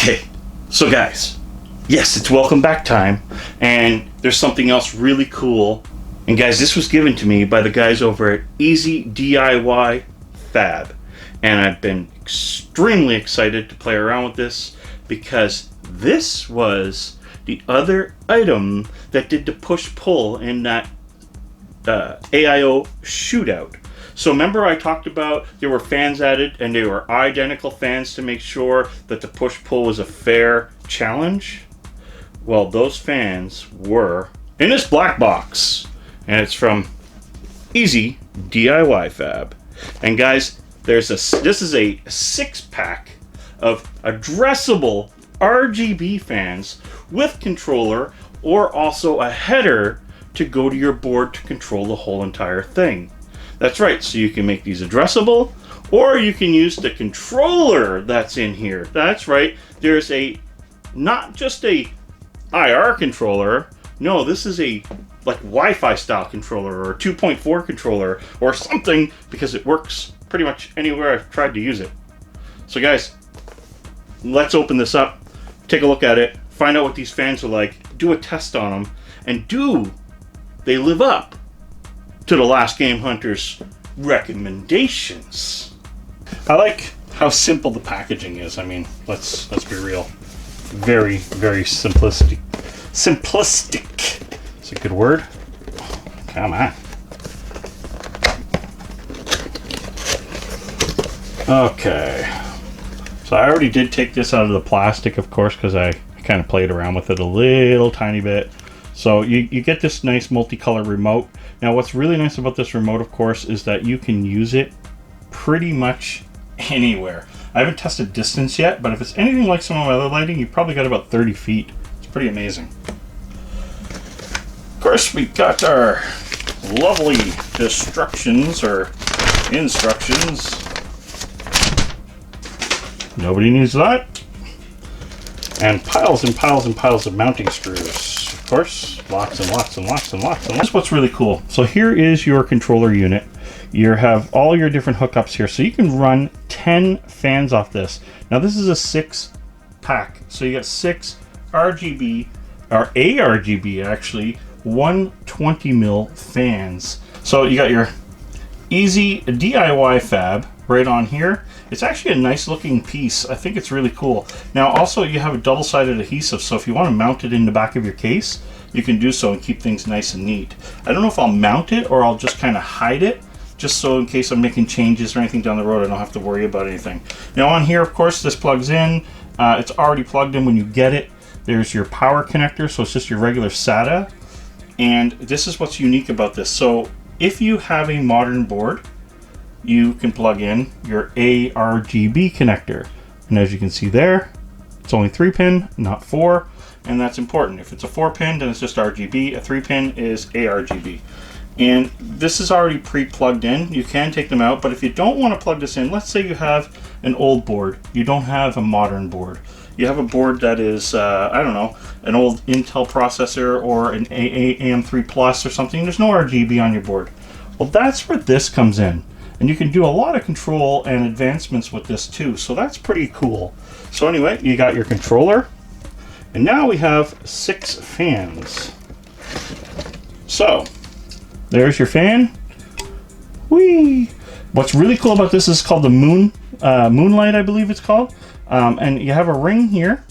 Okay, so guys, yes, it's welcome back time, and there's something else really cool. And guys, this was given to me by the guys over at EZDIY-FAB, and I've been extremely excited to play around with this because this was the other item that did the push-pull in that AIO shootout. So remember I talked about there were fans added and they were identical fans to make sure that the push-pull was a fair challenge? Well, those fans were in this black box, and it's from EZDIY-FAB. And guys, this is a 6-pack of addressable RGB fans with controller, or also a header to go to your board to control the whole entire thing. That's right, so you can make these addressable, or you can use the controller that's in here. That's right, there's not just a IR controller, no, this is a like Wi-Fi style controller or 2.4 controller or something, because it works pretty much anywhere I've tried to use it. So guys, let's open this up, take a look at it, find out what these fans are like, do a test on them, and do they live up to the LastGameHunter's recommendations. I like how simple the packaging is. I mean, let's be real. Very, very simplistic. Simplistic. Is a good word? Come on. Okay. So I already did take this out of the plastic, of course, because I kind of played around with it a little tiny bit. So you get this nice multicolor remote. Now what's really nice about this remote, of course, is that you can use it pretty much anywhere. I haven't tested distance yet, but if it's anything like some of my other lighting, you probably got about 30 feet. It's pretty amazing. Of course, we got our lovely instructions. Nobody needs that. And piles and piles and piles of mounting screws. Of course, lots and lots and lots and lots and lots. That's what's really cool. So here is your controller unit. You have all your different hookups here. So you can run 10 fans off this. Now this is a 6-pack. So you got 6 RGB, or ARGB actually, 120 mil fans. So you got your EZDIY-FAB right on here. It's actually a nice looking piece. I think it's really cool. Now also you have a double-sided adhesive, so if you want to mount it in the back of your case, you can do so and keep things nice and neat. I don't know if I'll mount it or I'll just kind of hide it, just so in case I'm making changes or anything down the road, I don't have to worry about anything. Now on here, of course, this plugs in. It's already plugged in when you get it. There's your power connector, so it's just your regular SATA. And this is what's unique about this. So if you have a modern board, you can plug in your ARGB connector. And as you can see there, it's only 3-pin, not 4. And that's important. If it's a 4-pin, then it's just RGB. A 3-pin is ARGB. And this is already pre-plugged in. You can take them out, but if you don't want to plug this in, let's say you have an old board, you don't have a modern board. You have a board that is, I don't know, an old Intel processor or an AM3 Plus or something. There's no RGB on your board. Well, that's where this comes in. And you can do a lot of control and advancements with this too. So that's pretty cool. So anyway, you got your controller. And now we have 6 fans. So there's your fan. Whee! What's really cool about this is called the Moonlight, I believe it's called. And you have a ring here.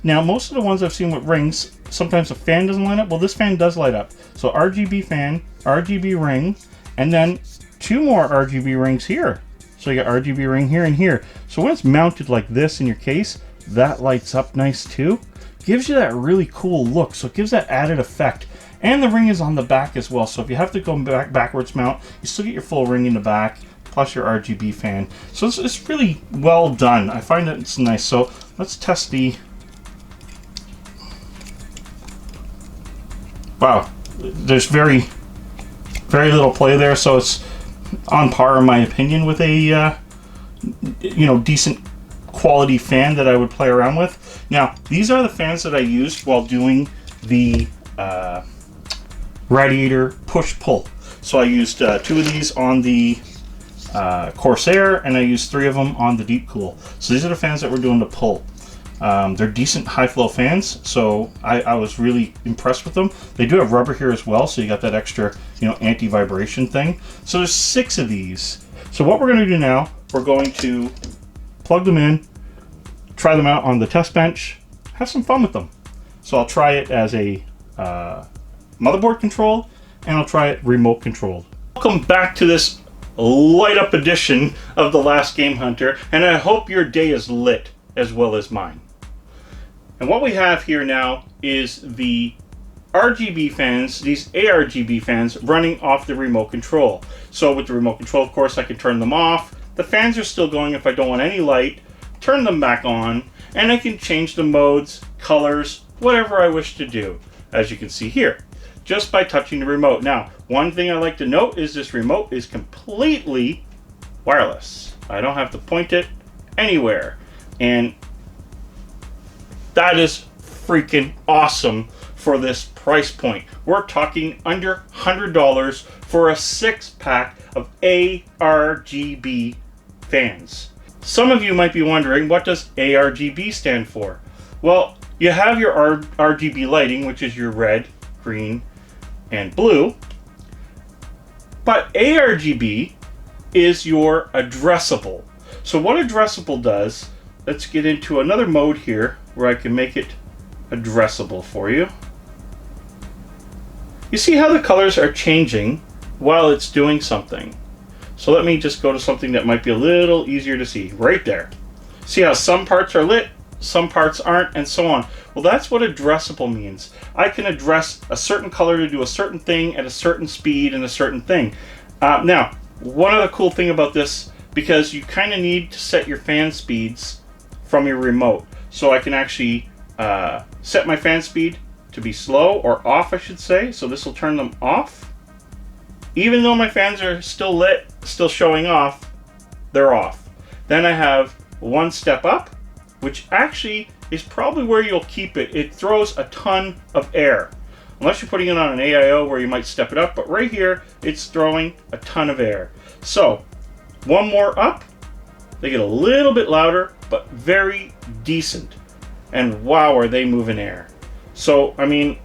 Now, most of the ones I've seen with rings, sometimes the fan doesn't light up. Well, this fan does light up. So RGB fan, RGB ring, and then 2 more RGB rings here. So you got RGB ring here and here. So when it's mounted like this in your case, that lights up nice too. Gives you that really cool look. So it gives that added effect. And the ring is on the back as well. So if you have to go backwards mount, you still get your full ring in the back, plus your RGB fan. So it's really well done. I find that it's nice. So let's test the... Wow, there's very little play there. So it's on par, in my opinion, with a decent quality fan that I would play around with. Now, these are the fans that I used while doing the radiator push-pull. So I used 2 of these on the Corsair, and I used 3 of them on the Deep Cool. So these are the fans that we're doing the pull. They're decent high flow fans, so I was really impressed with them. They do have rubber here as well, so you got that extra, you know, anti-vibration thing. So there's 6 of these. So what we're going to do now, we're going to plug them in, try them out on the test bench, have some fun with them. So I'll try it as a motherboard control, and I'll try it remote controlled. Welcome back to this light up edition of the LastGameHunter, and I hope your day is lit as well as mine. And what we have here now is the RGB fans, these ARGB fans running off the remote control. So with the remote control, of course, I can turn them off. The fans are still going if I don't want any light, turn them back on, and I can change the modes, colors, whatever I wish to do, as you can see here, just by touching the remote. Now, one thing I like to note is this remote is completely wireless. I don't have to point it anywhere. And that is freaking awesome for this price point. We're talking under $100 for a 6-pack of ARGB fans. Some of you might be wondering, what does ARGB stand for? Well, you have your RGB lighting, which is your red, green, and blue. But ARGB is your addressable. So what addressable does, let's get into another mode here where I can make it addressable for you. You see how the colors are changing while it's doing something. So let me just go to something that might be a little easier to see. Right there. See how some parts are lit, some parts aren't, and so on. Well, that's what addressable means. I can address a certain color to do a certain thing at a certain speed and a certain thing. Now, one other cool thing about this, because you kind of need to set your fan speeds from your remote. So I can actually set my fan speed to be slow, or off I should say. So this will turn them off. Even though my fans are still lit, still showing off, they're off. Then I have one step up, which actually is probably where you'll keep it. It throws a ton of air. Unless you're putting it on an AIO where you might step it up, but right here, it's throwing a ton of air. So, one more up, they get a little bit louder, but very decent. And wow, are they moving air. So, I mean,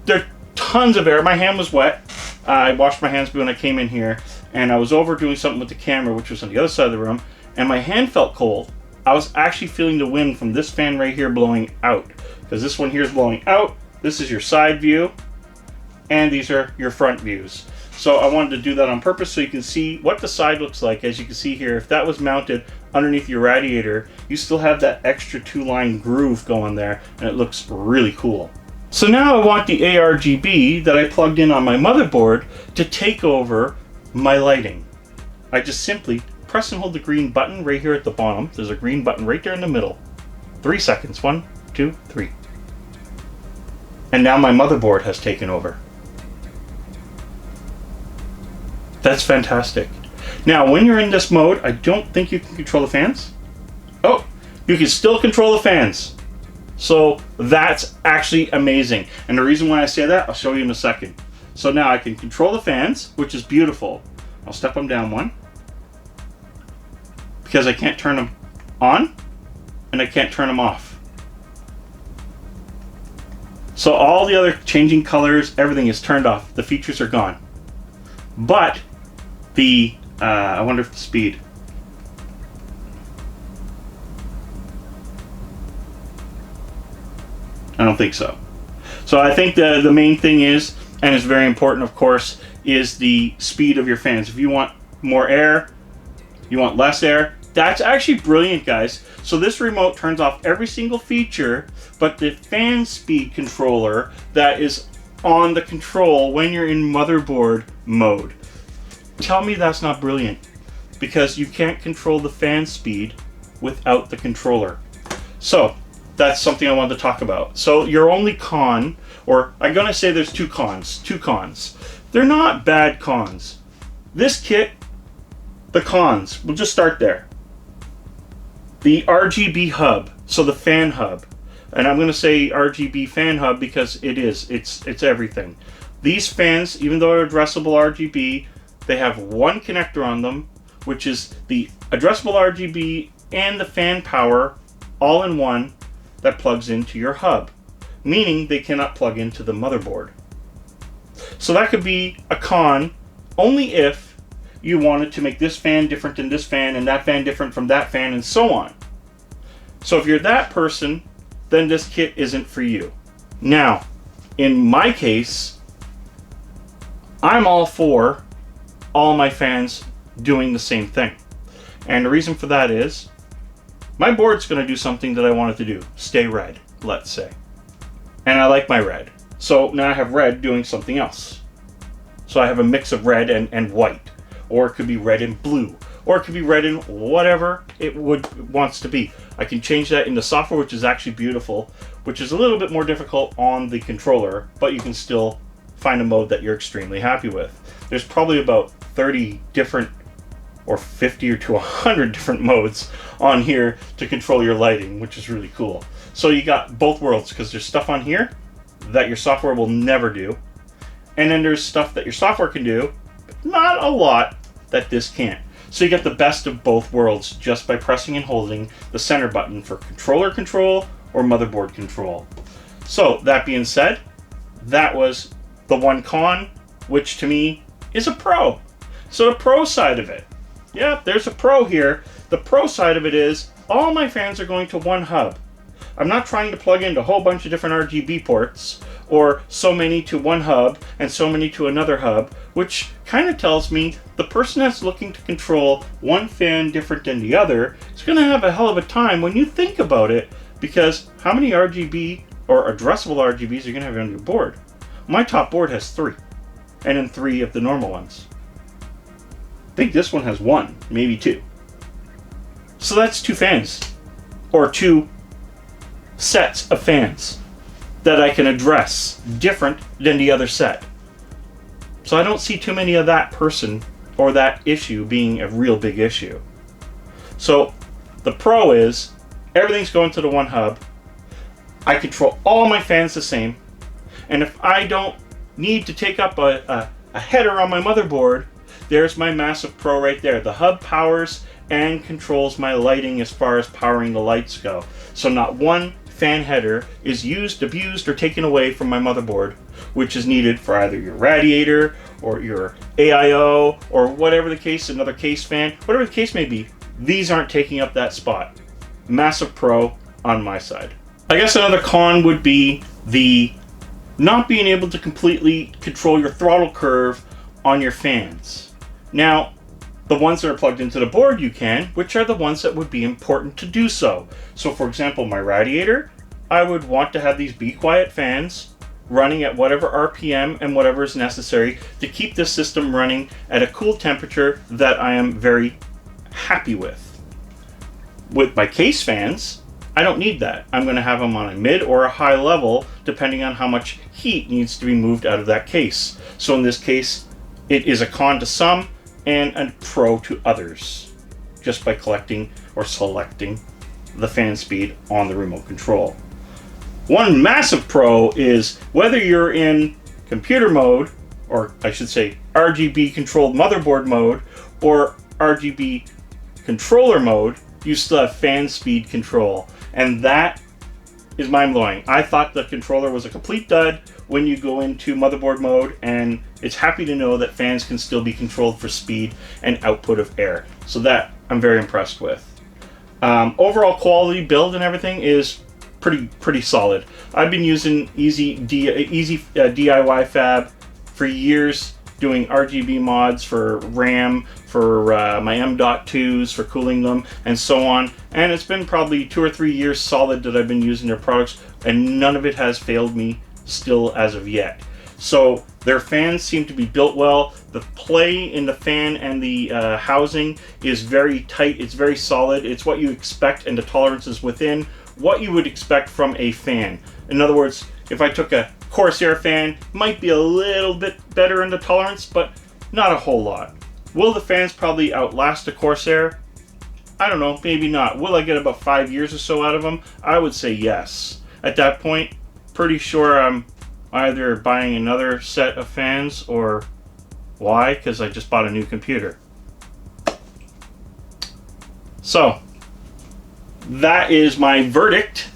there are tons of air. My hand was wet. I washed my hands when I came in here, and I was over doing something with the camera, which was on the other side of the room, and my hand felt cold. I was actually feeling the wind from this fan right here blowing out, because this one here is blowing out. This is your side view, and these are your front views. So I wanted to do that on purpose so you can see what the side looks like. As you can see here, if that was mounted underneath your radiator, you still have that extra 2-line groove going there, and it looks really cool. So now I want the ARGB that I plugged in on my motherboard to take over my lighting. I just simply press and hold the green button right here at the bottom. There's a green button right there in the middle. 3 seconds. 1, 2, 3. And now my motherboard has taken over. That's fantastic. Now, when you're in this mode, I don't think you can control the fans. Oh, you can still control the fans. So that's actually amazing. And the reason why I say that, I'll show you in a second. So now I can control the fans, which is beautiful. I'll step them down 1. Because I can't turn them on, and I can't turn them off. So all the other changing colors, everything is turned off. The features are gone. But the, I wonder if the speed. I don't think so. So I think the main thing is, and it's very important of course, is the speed of your fans. If you want more air, you want less air, that's actually brilliant, guys. So this remote turns off every single feature, but the fan speed controller that is on the control when you're in motherboard mode. Tell me that's not brilliant, because you can't control the fan speed without the controller. So that's something I wanted to talk about. So your only con, or I'm gonna say there's two cons. They're not bad cons. This kit, the cons, we'll just start there. The RGB hub, so the fan hub, and I'm going to say RGB fan hub because it's everything. These fans, even though they're addressable RGB, they have one connector on them, which is the addressable RGB and the fan power all in one that plugs into your hub, meaning they cannot plug into the motherboard. So that could be a con only if you wanted to make this fan different than this fan and that fan different from that fan and so on. So if you're that person, then this kit isn't for you. Now, in my case, I'm all for all my fans doing the same thing. And the reason for that is my board's going to do something that I want it to do. Stay red, let's say. And I like my red. So now I have red doing something else. So I have a mix of red and white. Or it could be red and blue. Or it could be red and whatever it wants to be. I can change that in the software, which is actually beautiful, which is a little bit more difficult on the controller, but you can still find a mode that you're extremely happy with. There's probably about 30 different or 50 or to 100 different modes on here to control your lighting, which is really cool. So you got both worlds, because there's stuff on here that your software will never do, and then there's stuff that your software can do, but not a lot that this can't. So you get the best of both worlds just by pressing and holding the center button for controller control or motherboard control. So that being said, that was the one con, which to me is a pro. So the pro side of it, yeah, there's a pro here. The pro side of it is all my fans are going to one hub. I'm not trying to plug into a whole bunch of different RGB ports, or so many to one hub and so many to another hub, which kind of tells me the person that's looking to control one fan different than the other is going to have a hell of a time when you think about it, because how many RGB or addressable RGBs are you going to have on your board? My top board has 3, and then 3 of the normal ones. I think this one has 1, maybe 2. So that's 2 fans, or 2 sets of fans that I can address different than the other set. So I don't see too many of that person or that issue being a real big issue. So the pro is everything's going to the one hub. I control all my fans the same. And if I don't need to take up a header on my motherboard, there's my massive pro right there. The hub powers and controls my lighting as far as powering the lights go. So not one fan header is used, abused, or taken away from my motherboard, which is needed for either your radiator or your AIO or whatever the case, another case fan, whatever the case may be. These aren't taking up that spot. Massive pro on my side. I guess another con would be the not being able to completely control your throttle curve on your fans. Now, the ones that are plugged into the board you can, which are the ones that would be important to do so. So for example, my radiator, I would want to have these be quiet fans running at whatever RPM and whatever is necessary to keep this system running at a cool temperature that I am very happy with. With my case fans, I don't need that. I'm going to have them on a mid or a high level depending on how much heat needs to be moved out of that case. So in this case, it is a con to some and a pro to others, just by collecting or selecting the fan speed on the remote control. One massive pro is whether you're in computer mode, or I should say RGB controlled motherboard mode, or RGB controller mode, you still have fan speed control. And that is mind-blowing. I thought the controller was a complete dud when you go into motherboard mode, and it's happy to know that fans can still be controlled for speed and output of air. So that I'm very impressed with. Overall quality, build, and everything is pretty solid. I've been using EZDIY-FAB for years, doing RGB mods for RAM, for my M.2s, for cooling them, and so on. And it's been probably 2 or 3 years solid that I've been using their products, and none of it has failed me still as of yet. So their fans seem to be built well. The play in the fan and the housing is very tight. It's very solid. It's what you expect, and the tolerances within what you would expect from a fan. In other words, if I took a Corsair fan, it might be a little bit better in the tolerance, but not a whole lot. Will the fans probably outlast a Corsair? I don't know, maybe not. Will I get about 5 years or so out of them? I would say yes. At that point, pretty sure I'm either buying another set of fans, or why? Because I just bought a new computer. So, that is my verdict.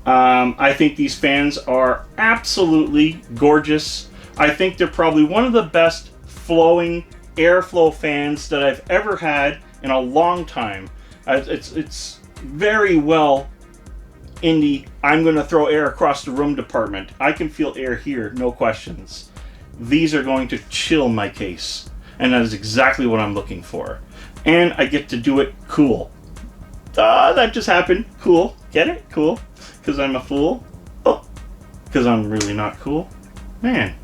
I think these fans are absolutely gorgeous. I think they're probably one of the best flowing airflow fans that I've ever had in a long time. It's very well in the I'm going to throw air across the room department. I can feel air here, no questions. These are going to chill my case, and that is exactly what I'm looking for. And I get to do it cool. That just happened. Cool. Get it? Cool. Because I'm a fool? Oh, because I'm really not cool? Man,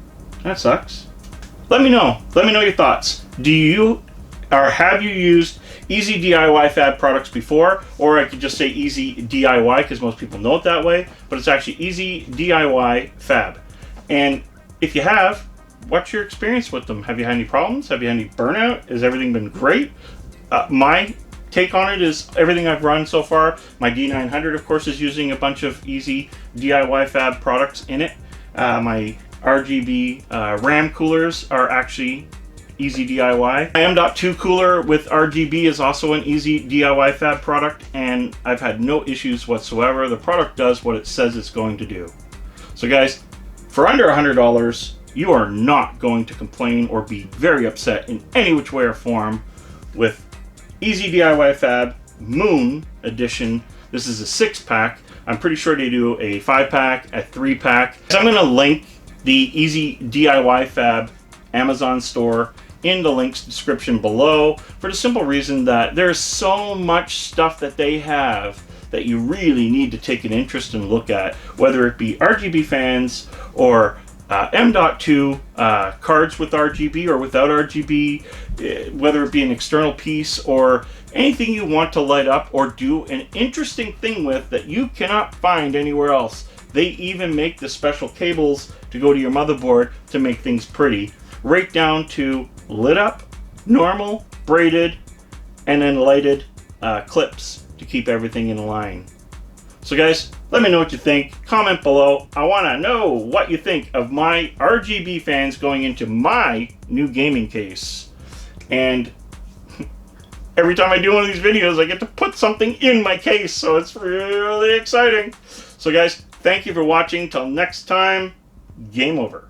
that sucks. Let me know. Let me know your thoughts. Do you or have you used EZDIY-FAB products before? Or I could just say EZDIY because most people know it that way, but it's actually EZDIY-FAB. And if you have, what's your experience with them? Have you had any problems? Have you had any burnout? Has everything been great? My take on it is everything I've run so far. My D900, of course, is using a bunch of EZDIY-FAB products in it. My RGB RAM coolers are actually EZDIY. My M.2 cooler with RGB is also an EZDIY-FAB product, and I've had no issues whatsoever. The product does what it says it's going to do. So guys, for under $100, you are not going to complain or be very upset in any which way or form with EZDIY-FAB Moon Edition. This is a 6-pack. I'm pretty sure they do a 5-pack, a 3-pack. So I'm going to link the EZDIY-FAB Amazon store in the links description below for the simple reason that there's so much stuff that they have that you really need to take an interest and look at, whether it be RGB fans or M.2 cards with RGB or without RGB, whether it be an external piece or anything you want to light up or do an interesting thing with that you cannot find anywhere else. They even make the special cables to go to your motherboard to make things pretty, right down to lit up, normal, braided, and then lighted clips to keep everything in line. So guys, let me know what you think. Comment below. I want to know what you think of my RGB fans going into my new gaming case. And every time I do one of these videos, I get to put something in my case, so it's really exciting. So guys, thank you for watching. Till next time, game over.